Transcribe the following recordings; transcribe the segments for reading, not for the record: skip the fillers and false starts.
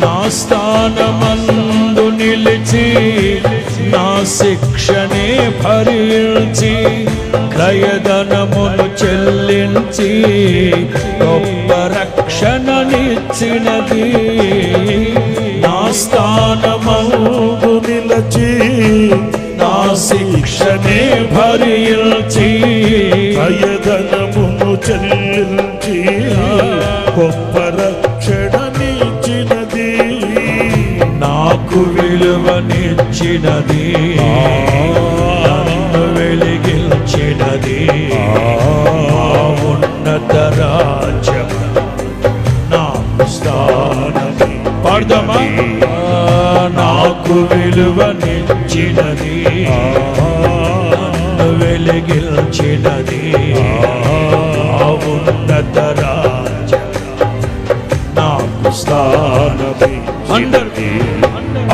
నా స్థానమందు నిలిచి నా శిక్షనే భరించి క్రయధనమును చెల్లించి గొప్ప రక్షణనిచ్చినది. నా స్థానమందు నిలిచి నా శిక్షనే భరించి క్రయధనమును చెల్లించి గొప్ప రక్షణనిచ్చినది. నాకు విలువనిచ్చినది, నన్ను వెలిగించినది. ఉన్నత రాజ్యం నాకు స్థానమే. పాడదామా? నాకు విలువనిచ్చినది, నన్ను వెలిగించినది. ఉన్నత రాజ్యం నాకు స్థానమే.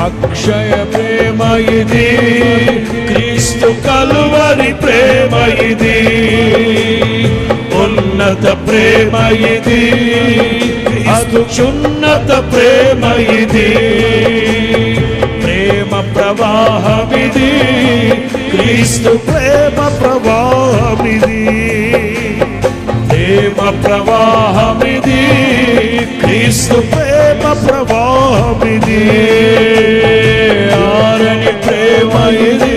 అక్షయ ప్రేమ ఇది, క్రీస్తు కలువరి ప్రేమ ఇది. ఉన్నత ప్రేమ ఇది, అత్యున్నత ప్రేమ ఇది. ప్రేమ ప్రవాహమిది, క్రీస్తు ప్రేమ ప్రవాహమిది. ప్రేమ ప్రవాహమిది, క్రీస్తు ప్రేమ ప్రవాహమిది. ఆరని ప్రేమ ఇది,